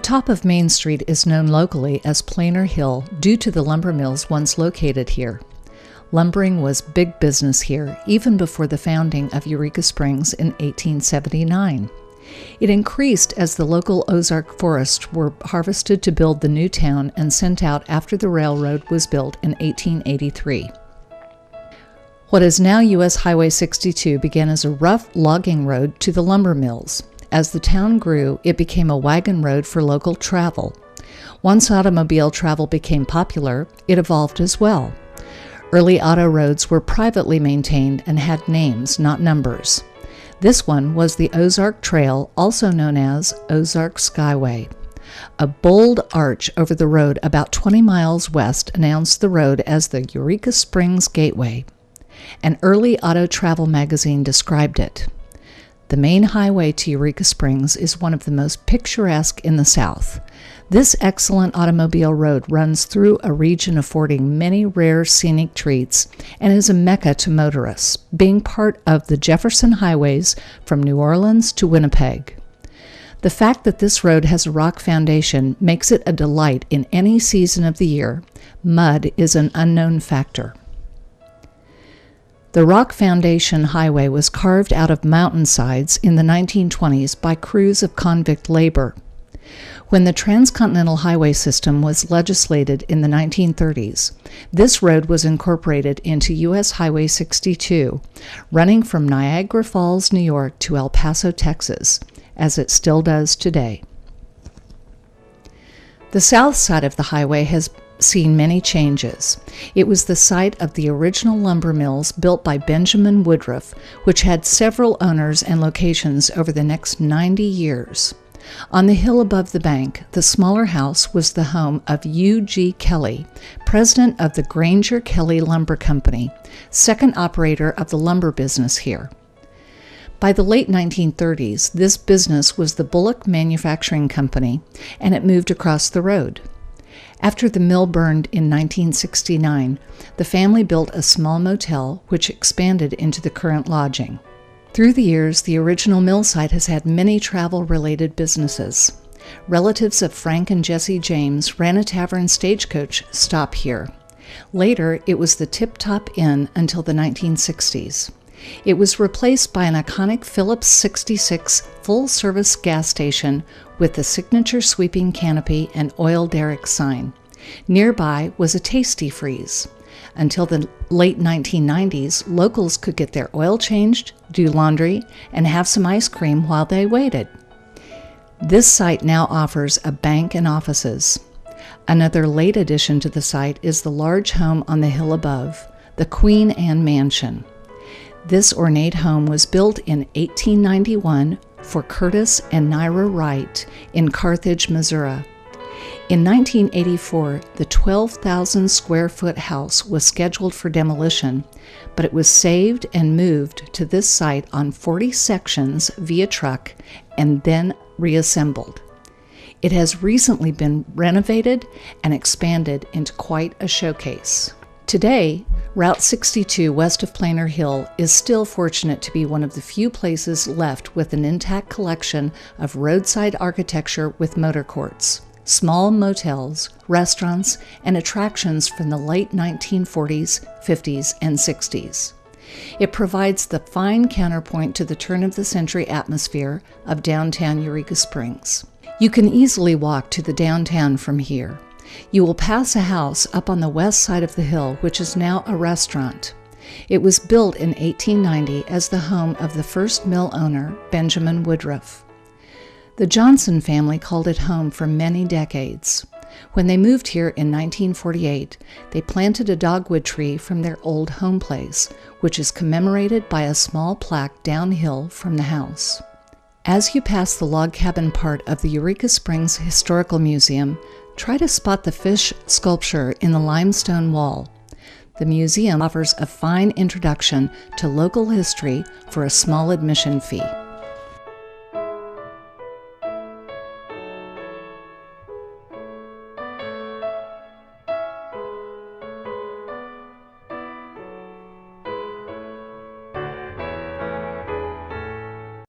top of Main Street is known locally as Planer Hill due to the lumber mills once located here. Lumbering was big business here even before the founding of Eureka Springs in 1879. It increased as the local Ozark forests were harvested to build the new town and sent out after the railroad was built in 1883. What is now U.S. Highway 62 began as a rough logging road to the lumber mills. As the town grew, it became a wagon road for local travel. Once automobile travel became popular, it evolved as well. Early auto roads were privately maintained and had names, not numbers. This one was the Ozark Trail, also known as Ozark Skyway. A bold arch over the road about 20 miles west announced the road as the Eureka Springs Gateway. An early auto travel magazine described it. The main highway to Eureka Springs is one of the most picturesque in the South. This excellent automobile road runs through a region affording many rare scenic treats and is a mecca to motorists, being part of the Jefferson Highways from New Orleans to Winnipeg. The fact that this road has a rock foundation makes it a delight in any season of the year. Mud is an unknown factor. The Rock Foundation Highway was carved out of mountainsides in the 1920s by crews of convict labor. When the Transcontinental Highway System was legislated in the 1930s, this road was incorporated into U.S. Highway 62, running from Niagara Falls, New York to El Paso, Texas, as it still does today. The south side of the highway has seen many changes. It was the site of the original lumber mills built by Benjamin Woodruff, which had several owners and locations over the next 90 years. On the hill above the bank, the smaller house was the home of U.G. Kelly, president of the Granger Kelly Lumber Company, second operator of the lumber business here. By the late 1930s, this business was the Bullock Manufacturing Company, and it moved across the road. After the mill burned in 1969, the family built a small motel which expanded into the current lodging. Through the years, the original mill site has had many travel-related businesses. Relatives of Frank and Jesse James ran a tavern stagecoach stop here. Later, it was the Tip Top Inn until the 1960s. It was replaced by an iconic Phillips 66 full-service gas station with the signature sweeping canopy and oil derrick sign. Nearby was a Tasty Freeze. Until the late 1990s, locals could get their oil changed, do laundry, and have some ice cream while they waited. This site now offers a bank and offices. Another late addition to the site is the large home on the hill above, the Queen Anne Mansion. This ornate home was built in 1891 for Curtis and Nyra Wright in Carthage, Missouri. In 1984, the 12,000 square foot house was scheduled for demolition, but it was saved and moved to this site on 40 sections via truck and then reassembled. It has recently been renovated and expanded into quite a showcase. Today, Route 62 west of Planer Hill is still fortunate to be one of the few places left with an intact collection of roadside architecture with motor courts, small motels, restaurants, and attractions from the late 1940s, 50s, and 60s. It provides the fine counterpoint to the turn-of-the-century atmosphere of downtown Eureka Springs. You can easily walk to the downtown from here. You will pass a house up on the west side of the hill, which is now a restaurant. It was built in 1890 as the home of the first mill owner, Benjamin Woodruff. The Johnson family called it home for many decades. When they moved here in 1948, they planted a dogwood tree from their old home place, which is commemorated by a small plaque downhill from the house. As you pass the log cabin part of the Eureka Springs Historical Museum, try to spot the fish sculpture in the limestone wall. The museum offers a fine introduction to local history for a small admission fee.